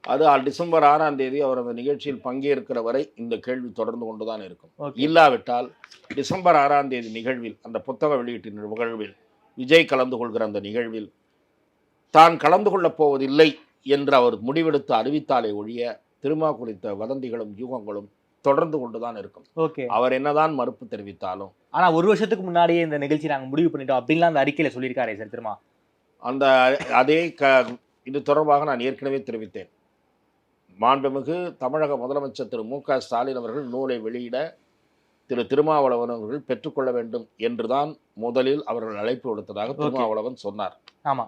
S3: அது டிசம்பர் 6ஆம் தேதி அவர் அந்த நிகழ்ச்சியில் பங்கேற்கிற வரை இந்த கேள்வி தொடர்ந்து கொண்டுதான் இருக்கும்.
S4: Okay.
S3: இல்லாவிட்டால் டிசம்பர் 6ஆம் தேதி நிகழ்வில், அந்த புத்தக வெளியீட்டு நிகழ்வில் விஜய் கலந்து கொள்கிற அந்த நிகழ்வில் தான் கலந்து கொள்ளப் போவதில்லை என்று அவர் முடிவெடுத்து அறிவித்தாலே ஒழிய திருமா குறித்த வதந்திகளும் யூகங்களும் தொடர்ந்து கொண்டுதான் இருக்கும்.
S4: ஓகே,
S3: அவர் என்னதான் மறுப்பு தெரிவித்தாலும்.
S4: ஆனா ஒரு வருஷத்துக்கு முன்னாடியே இந்த நிகழ்ச்சி நாங்க முடிவு பண்ணிட்டோம் அப்படின்லாம் அந்த அறிக்கையில சொல்லியிருக்காரே சார் திருமா.
S3: அந்த அதே இது தொடர்பாக நான் ஏற்கனவே தெரிவித்தேன். மாண்புமிகு தமிழக முதலமைச்சர் திரு மு.க. ஸ்டாலின் அவர்கள் நூலை வெளியிட திரு திருமாவளவன் அவர்கள் பெற்றுக்கொள்ள வேண்டும் என்றுதான் முதலில் அவர்கள் அழைப்பு விடுத்ததாக திருமாவளவன் சொன்னார்.
S4: ஆமா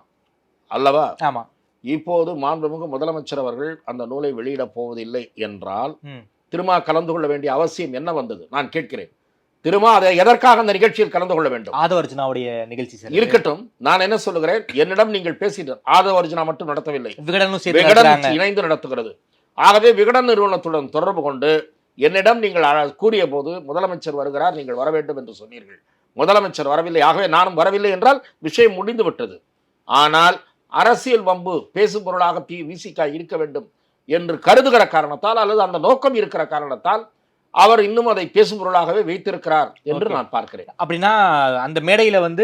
S3: அல்லவா?
S4: ஆமா.
S3: இப்போது மாண்புமிகு முதலமைச்சர் அவர்கள் அந்த நூலை வெளியிட போவதில்லை என்றால் திருமா கலந்து கொள்ள வேண்டிய அவசியம் என்ன வந்தது? நான் கேட்கிறேன். திருமா அதை எதற்காக அந்த நிகழ்ச்சியில் கலந்து கொள்ள வேண்டும்?
S4: ஆதவர்ஜுனாவுடைய நிகழ்ச்சி சார்
S3: இருக்கட்டும். நான் என்ன சொல்லுகிறேன், என்னிடம் நீங்கள் பேசிட்டார், ஆதவர்ஜுனா மட்டும் நடத்தவில்லை,
S4: விகடன்
S3: இணைந்து நடத்துகிறது. ஆகவே விகடன் நிறுவனத்துடன் தொடர்பு கொண்டு என்னிடம் நீங்கள் கூறிய போது முதலமைச்சர் வருகிறார், நீங்கள் வர வேண்டும் என்று சொன்னீர்கள். முதலமைச்சர் வரவில்லை, ஆகவே நானும் வரவில்லை என்றால் விஷயம் முடிந்து விட்டது. ஆனால் அரசியல் வம்பு பேசும் பொருளாக விசிக இருக்க வேண்டும் என்று கருதுகிற காரணத்தால் அல்லது அந்த நோக்கம் இருக்கிற காரணத்தால் அவர் இன்னும் அதை பேசும் பொருளாகவே வைத்திருக்கிறார் என்று நான் பார்க்கிறேன்.
S4: அப்படின்னா அந்த மேடையில வந்து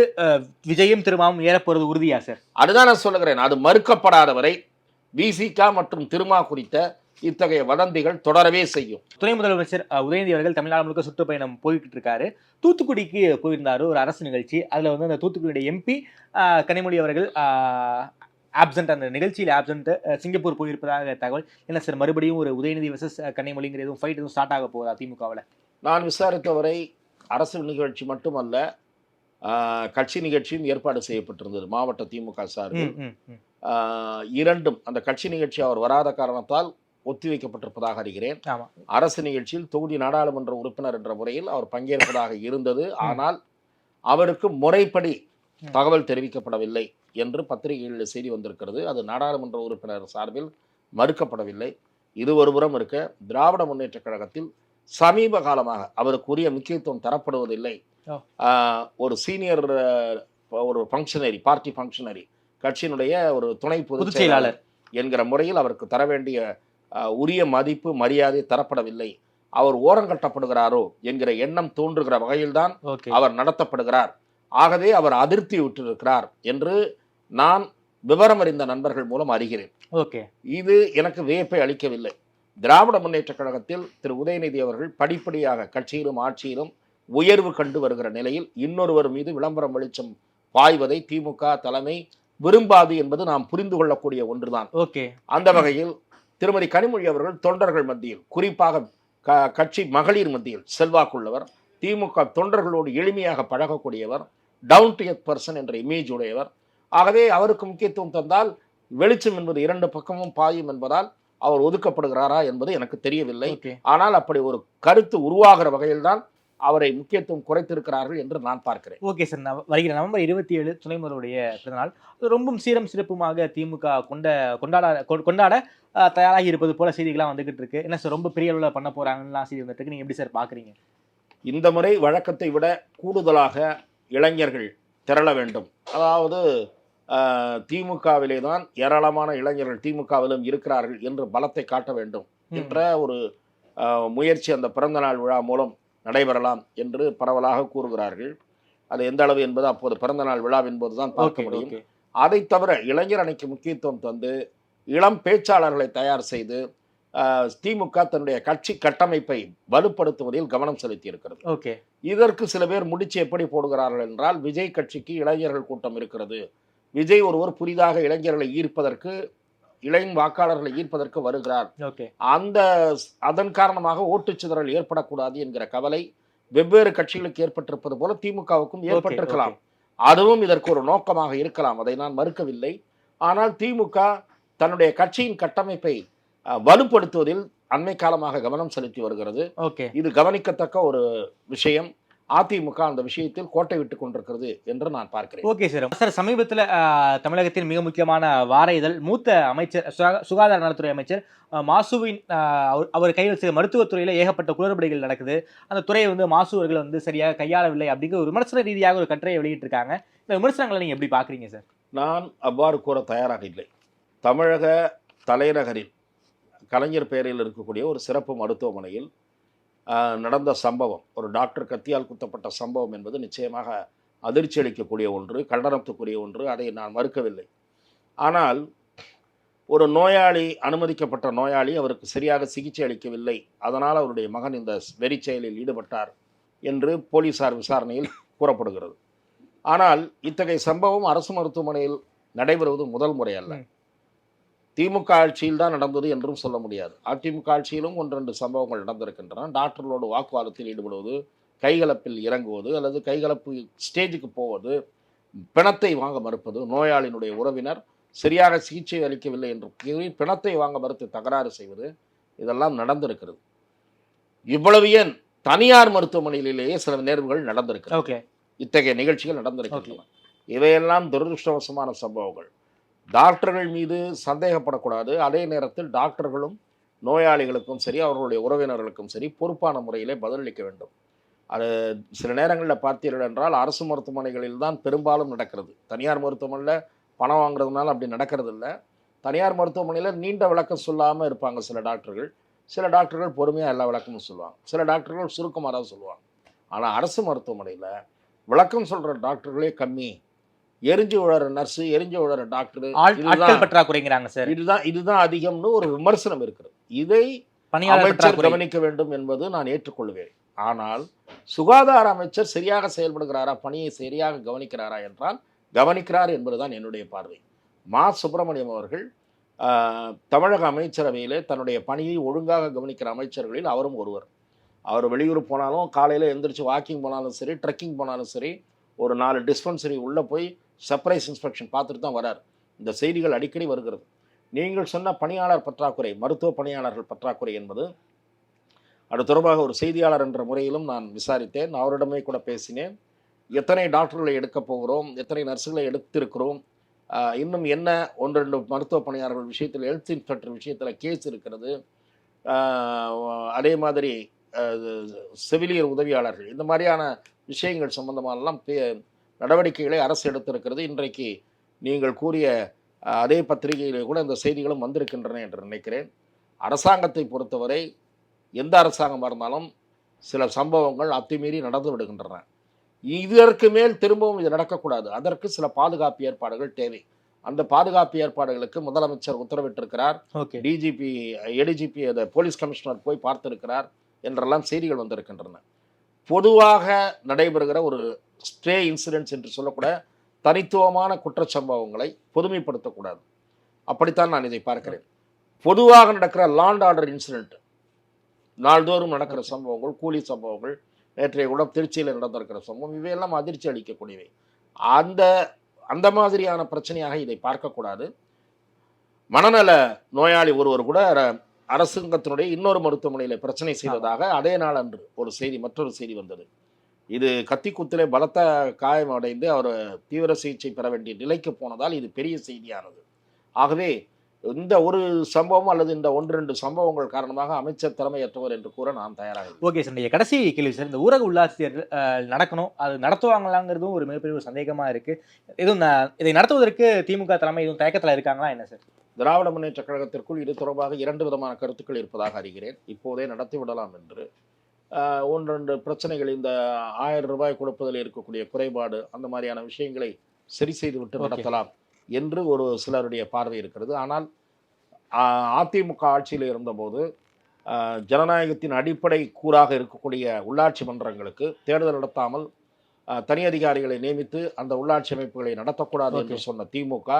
S4: விஜயும் திருமாவும் ஏறப்போறது உறுதியா சார்? அதுதான்
S3: நான் சொல்லுகிறேன். அது மறுக்கப்படாத வரை விசிக மற்றும் திருமா குறித்த இத்தகைய வதந்திகள் தொடரவே செய்யும்.
S4: துணை முதலமைச்சர் உதயநிதி அவர்கள் தமிழ்நாடு முழுக்க சுற்றுப்பயணம் போய்கிட்டு இருக்காரு. தூத்துக்குடிக்கு போயிருந்தாரு ஒரு அரசு நிகழ்ச்சி. அதுல வந்து அந்த தூத்துக்குடியுடைய எம்பி கனிமொழி அவர்கள் ஆப்சென்ட், அந்த நிகழ்ச்சியில் ஆப்சென்ட், சிங்கப்பூர் போயிருப்பதாக தகவல். என்ன சார், மறுபடியும் ஒரு உதயநிதி வர்சஸ் கனிமொழிங்கிற எதுவும் ஃபைட் எதுவும் ஸ்டார்ட் ஆக போகுதா திமுகவில்?
S3: நான் விசாரித்தவரை அரசு நிகழ்ச்சி மட்டுமல்ல, கட்சி நிகழ்ச்சியும் ஏற்பாடு செய்யப்பட்டிருந்தது மாவட்ட திமுக சார்பில். இரண்டும், அந்த கட்சி நிகழ்ச்சி அவர் வராத காரணத்தால் ஒத்திவைக்கப்பட்டிருப்பதாக அறிகிறேன். அரசு நிகழ்ச்சியில் தொகுதி நாடாளுமன்ற உறுப்பினர் என்ற முறையில் அவர் பங்கேற்பதாக இருந்தது. ஆனால் அவருக்கு முறைப்படி தகவல் தெரிவிக்கப்படவில்லை என்று பத்திரிகைகளில் செய்தி வந்திருக்கிறது. அது நாடாளுமன்ற உறுப்பினர் சார்பில் மறுக்கப்படவில்லை. இது ஒருபுறம் இருக்க, திராவிட முன்னேற்ற கழகத்தில் சமீப காலமாக அவருக்கு உரிய முக்கியத்துவம் தரப்படுவதில்லை. ஒரு சீனியர் ஒரு ஃபங்க்ஷனரி, பார்ட்டி ஃபங்க்ஷனரி, கட்சியினுடைய ஒரு துணை பொதுச் செயலாளர் என்கிற முறையில் அவருக்கு தர வேண்டிய உரிய மதிப்பு மரியாதை தரப்படவில்லை. அவர் ஓரங்கட்டப்படுகிறாரோ என்கிற எண்ணம் தோன்றுகிற வகையில்தான் அவர் நடத்தப்படுகிறார். ஆகவே அவர் அதிருப்தி விட்டிருக்கிறார் என்று நான் விவரம் அறிந்த நண்பர்கள் மூலம் அறிகிறேன். இது எனக்கு வியப்பை அளிக்கவில்லை. திராவிட முன்னேற்ற கழகத்தில் திரு உதயநிதி அவர்கள் படிப்படியாக கட்சியிலும் ஆட்சியிலும் உயர்வு கண்டு வருகிற நிலையில் இன்னொருவர் மீது விளம்பரம் வெளிச்சம் பாய்வதை திமுக தலைமை விரும்பாது என்பது நாம் புரிந்து கொள்ளக்கூடிய ஒன்றுதான். அந்த வகையில் திருமதி கனிமொழி அவர்கள் தொண்டர்கள் மத்தியில், குறிப்பாக கட்சி மகளிர் மத்தியில் செல்வாக்குள்ளவர், திமுக தொண்டர்களோடு எளிமையாக பழகக்கூடியவர், டவுன் டு எர்த் பர்சன் என்ற இமேஜ் உடையவர். ஆகவே அவருக்கு முக்கியத்துவம் தந்தால் வெளிச்சம் என்பது இரண்டு பக்கமும் பாயும் என்பதால் அவர் ஒதுக்கப்படுகிறாரா என்பது எனக்கு தெரியவில்லை.
S4: ஓகே
S3: ஆனால் அப்படி ஒரு கருத்து உருவாகிற வகையில்தான் அவரை முக்கியத்துவம் குறைத்திருக்கிறார்கள் என்று நான் பார்க்கிறேன்.
S4: Okay sir. வருகிற நவம்பர் 27 துணை முதல்வருடைய பிறந்தநாள். அது ரொம்பவும் சீரம் சிறப்புமாக திமுக கொண்டாட தயாராகி இருப்பது போல செய்திகள்லாம் வந்துகிட்டு இருக்கு. என்ன சார் ரொம்ப பெரிய அளவில் பண்ண போறாங்கன்னு செய்தி வந்துட்டு இருக்கு. நீங்க எப்படி சார் பாக்குறீங்க?
S3: இந்த முறை வழக்கத்தை விட கூடுதலாக இளைஞர்கள் திரள வேண்டும். அதாவது திமுகவிலே தான் ஏராளமான இளைஞர்கள் திமுகவிலும் இருக்கிறார்கள் என்று பலத்தை காட்ட வேண்டும் என்ற ஒரு முயற்சி அந்த பிறந்தநாள் விழா மூலம் நடைபெறலாம் என்று பரவலாக கூறுகிறார்கள். அது எந்த அளவு என்பது அப்போது பிறந்தநாள் விழா என்பதுதான் பார்க்க முடியும். அதை தவிர இளைஞர் அணிக்கு முக்கியத்துவம் தந்து இளம் பேச்சாளர்களை தயார் செய்து திமுக தன்னுடைய கட்சி கட்டமைப்பை வலுப்படுத்துவதில் கவனம் செலுத்தி இருக்கிறது.
S4: ஓகே,
S3: இதற்கு சில பேர் முடிச்சு எப்படி போடுகிறார்கள் என்றால், விஜய் கட்சிக்கு இளைஞர்கள் கூட்டம் இருக்கிறது, விஜய் ஒருவர் புதிதாக இளைஞர்களை ஈர்ப்பதற்கு இளைஞ வாக்காளர்களை ஈர்ப்பதற்கு வருகிறார், அதன் காரணமாக ஓட்டுச்சிதறல் ஏற்படக்கூடாது என்கிற கவலை வெவ்வேறு கட்சிகளுக்கு ஏற்பட்டிருப்பது போல திமுகவுக்கும் ஏற்பட்டிருக்கலாம். அதுவும் இதற்கு ஒரு நோக்கமாக இருக்கலாம், அதை நான் மறுக்கவில்லை. ஆனால் திமுக தன்னுடைய கட்சியின் கட்டமைப்பை வலுப்படுத்துவதில் அண்மை காலமாக கவனம் செலுத்தி வருகிறது. இது கவனிக்கத்தக்க ஒரு விஷயம். அதிமுக அந்த விஷயத்தில் கோட்டை விட்டுக் கொண்டிருக்கிறது என்று நான் பார்க்கிறேன்.
S4: Okay sir. சார், சமீபத்தில் தமிழகத்தின் மிக முக்கியமான வார இதழ் மூத்த அமைச்சர் சுகாதார நலத்துறை அமைச்சர் மாசுவின் அவர் கையில் செய்த மருத்துவத்துறையில ஏகப்பட்ட குளறுபடிகள் நடக்குது, அந்த துறையை மாசு அவர்கள் சரியாக கையாளவில்லை அப்படிங்கிற ஒரு விமர்சன ரீதியாக ஒரு கட்டுரையை வெளியிட்டிருக்காங்க. இந்த விமர்சனங்களை நீங்க எப்படி பாக்குறீங்க சார்?
S3: நான் அவ்வாறு கூற தயாராக இல்லை. தமிழக தலைநகரில் கலைஞர் பெயரில் இருக்கக்கூடிய ஒரு சிறப்பு மருத்துவமனையில் நடந்த சம்பவம், ஒரு டாக்டர் கத்தியால் குத்தப்பட்ட சம்பவம் என்பது நிச்சயமாக அதிர்ச்சி அளிக்கக்கூடிய ஒன்று, கண்டனத்துக்குரிய ஒன்று. அதை நான் மறுக்கவில்லை. ஆனால் ஒரு நோயாளி, அனுமதிக்கப்பட்ட நோயாளி, அவருக்கு சரியாக சிகிச்சை அளிக்கவில்லை, அதனால் அவருடைய மகன் இந்த வெறி செயலில் ஈடுபட்டார் என்று போலீசார் விசாரணையில் கூறப்படுகிறது. ஆனால் இத்தகைய சம்பவம் அரசு மருத்துவமனையில் நடைபெறுவது முதல் முறை அல்ல. திமுக ஆட்சியில் தான் நடந்தது என்றும் சொல்ல முடியாது. அதிமுக ஆட்சியிலும் 1-2 சம்பவங்கள் நடந்திருக்கின்றன. டாக்டர்களோடு வாக்குவாதத்தில் ஈடுபடுவது, கைகலப்பில் இறங்குவது, அல்லது கைகலப்பு ஸ்டேஜுக்கு போவது, பிணத்தை வாங்க மறுப்பது, நோயாளியினுடைய உறவினர் சரியாக சிகிச்சை அளிக்கவில்லை என்று கூறி பிணத்தை வாங்க மறுத்து தகராறு செய்வது, இதெல்லாம் நடந்திருக்கிறது. இவ்வளவு ஏன், தனியார் மருத்துவமனையிலேயே சில நேர்வுகள் நடந்திருக்கிறது. இத்தகைய நிகழ்ச்சிகள் நடந்திருக்கின்றன. இவையெல்லாம் துரதிருஷ்டவசமான சம்பவங்கள். டாக்டர்கள் மீது சந்தேகப்படக்கூடாது. அதே நேரத்தில் டாக்டர்களும் நோயாளிகளுக்கும் சரி, அவர்களுடைய உறவினர்களுக்கும் சரி, பொறுப்பான முறையிலே பதிலளிக்க வேண்டும். அது சில நேரங்களில் பார்த்தீர்கள் என்றால் அரசு மருத்துவமனைகளில் தான் பெரும்பாலும் நடக்கிறது. தனியார் மருத்துவமனையில் பணம் வாங்குறதுனால அப்படி நடக்கிறது இல்லை. தனியார் மருத்துவமனையில் நீண்ட விளக்கம் சொல்லாமல் இருப்பாங்க சில டாக்டர்கள். சில டாக்டர்கள் பொறுமையாக எல்லா விளக்கமும் சொல்லுவாங்க. சில டாக்டர்கள் சுருக்கமாக தான் சொல்லுவாங்க. ஆனால் அரசு மருத்துவமனையில் விளக்கம் சொல்கிற டாக்டர்களே கம்மி. எரிஞ்சு விழற நர்ஸு, எரிஞ்சு விழற டாக்டர், இதுதான் அதிகம்னு ஒரு விமர்சனம் இருக்கிறது. இதை அமைச்சர் கவனிக்க வேண்டும் என்பது நான் ஏற்றுக்கொள்வேன். ஆனால் சுகாதார அமைச்சர் சரியாக செயல்படுகிறாரா, பணியை சரியாக கவனிக்கிறாரா என்றால் கவனிக்கிறார் என்பதுதான் என்னுடைய பார்வை. மா சுப்பிரமணியம் அவர்கள் தமிழக அமைச்சரவையிலே தன்னுடைய பணியை ஒழுங்காக கவனிக்கிற அமைச்சர்களில் அவரும் ஒருவர். அவர் வெளியூர் போனாலும், காலையில் எந்திரிச்சு வாக்கிங் போனாலும் சரி, ட்ரெக்கிங் போனாலும் சரி, ஒரு 4 டிஸ்பென்சரி உள்ளே போய் சர்ப்ரைஸ் இன்ஸ்பெக்ஷன் பார்த்துட்டு தான் வரார். இந்த செய்திகள் அடிக்கடி வருகிறது. நீங்கள் சொன்ன பணியாளர் பற்றாக்குறை, மருத்துவ பணியாளர்கள் பற்றாக்குறை என்பது, அது தொடர்பாக ஒரு செய்தியாளர் என்ற முறையிலும் நான் விசாரித்தேன். அவரிடமே கூட பேசினேன். எத்தனை டாக்டர்களை எடுக்கப் போகிறோம், எத்தனை நர்ஸுகளை எடுத்திருக்கிறோம், இன்னும் என்ன 1-2 மருத்துவ பணியாளர்கள் விஷயத்தில், ஹெல்த் இன்ஸ்பெக்டர் விஷயத்தில் கேஸ் இருக்கிறது, அதே மாதிரி செவிலியர் உதவியாளர்கள், இந்த மாதிரியான விஷயங்கள் சம்பந்தமானலாம் நடவடிக்கைகளை அரசு எடுத்திருக்கிறது. இன்றைக்கு நீங்கள் கூறிய அதே பத்திரிகையிலே கூட இந்த செய்திகளும் வந்திருக்கின்றன என்று நினைக்கிறேன். அரசாங்கத்தை பொறுத்தவரை எந்த அரசாங்கமாக இருந்தாலும் சில சம்பவங்கள் அத்துமீறி நடந்து விடுகின்றன. இதற்கு மேல் திரும்பவும் இது நடக்கக்கூடாது. அதற்கு சில பாதுகாப்பு ஏற்பாடுகள் தேவை. அந்த பாதுகாப்பு ஏற்பாடுகளுக்கு முதலமைச்சர் உத்தரவிட்டிருக்கிறார். டிஜிபி, ஏடிஜிபி, போலீஸ் கமிஷனர் போய் பார்த்திருக்கிறார் என்றெல்லாம் செய்திகள் வந்திருக்கின்றன. பொதுவாக நடைபெறுகிற ஒரு ஸ்டே இன்சிடென்ட்ஸ் என்று சொல்லக்கூட தனித்துவமான குற்றச்சம்பவங்களை பொதுமைப்படுத்தக்கூடாது. அப்படித்தான் நான் இதை பார்க்கிறேன். பொதுவாக நடக்கிற லா அண்ட் ஆர்டர் இன்சிடென்ட், நாள்தோறும் நடக்கிற சம்பவங்கள், கூலி சம்பவங்கள், நேற்றைய கூட திருச்சியில் நடந்திருக்கிற சம்பவம், இவையெல்லாம் அதிர்ச்சி அளிக்கக்கூடியவை. அந்த மாதிரியான பிரச்சனையாக இதை பார்க்கக்கூடாது. மனநல நோயாளி ஒருவர் கூட அரசாங்கத்தினுடைய இன்னொரு மருத்துவமனையில் பிரச்சனை செய்ததாக அதே நாள் அன்று மற்றொரு செய்தி வந்தது. இது கத்தி குத்திலே பலத்த காயம் அடைந்து அவர் தீவிர சிகிச்சை பெற வேண்டிய நிலைக்கு போனதால் இது பெரிய செய்தியானது. ஆகவே இந்த ஒரு சம்பவம் அல்லது இந்த 1-2 சம்பவங்கள் காரணமாக அமைச்சர் திறமையற்றவர் என்று கூற நான் தயாராக.
S4: ஓகே சார், இந்த கடைசி கேள்வி சார், இந்த ஊரக உள்ளாட்சி தேர்தல் நடக்கணும், அது நடத்துவாங்களாங்கிறதும் ஒரு மிகப்பெரிய ஒரு சந்தேகமா இருக்கு. எதுவும் இதை நடத்துவதற்கு திமுக தலைமை எதுவும் தயக்கத்தில் இருக்காங்களா என்ன சார்?
S3: திராவிட முன்னேற்ற கழகத்திற்குள் இது தொடர்பாக 2 விதமான கருத்துக்கள் இருப்பதாக அறிகிறேன். இப்போதே நடத்திவிடலாம் என்று. 1-2 பிரச்சனைகள், இந்த 1000 ரூபாய் கொடுப்பதில் இருக்கக்கூடிய குறைபாடு, அந்த மாதிரியான விஷயங்களை சரி செய்து விட்டு நடத்தலாம் என்று ஒரு சிலருடைய பார்வை இருக்கிறது. ஆனால் அதிமுக ஆட்சியில் இருந்தபோது ஜனநாயகத்தின் அடிப்படை கூறாக இருக்கக்கூடிய உள்ளாட்சி மன்றங்களுக்கு தேர்தல் நடத்தாமல் தனி அதிகாரிகளை நியமித்து அந்த உள்ளாட்சி அமைப்புகளை நடத்தக்கூடாது என்று சொன்ன திமுக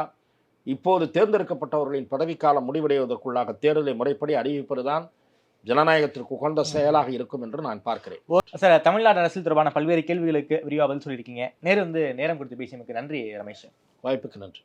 S3: இப்போது தேர்ந்தெடுக்கப்பட்டவர்களின் பதவிக்காலம் முடிவடைவதற்குள்ளாக தேர்தலை முறைப்படி அறிவிப்பதுதான் ஜனநாயகத்திற்கு உகந்த செயலாக இருக்கும் என்று நான் பார்க்கிறேன்.
S4: சார், தமிழ்நாடு அரசியல் தொடர்பான பல்வேறு கேள்விகளுக்கு விரிவாக பதில் சொல்லியிருக்கீங்க. நேரம் கொடுத்து பேசியமைக்கு நன்றி ரமேஷ்.
S3: வாய்ப்புக்கு நன்றி.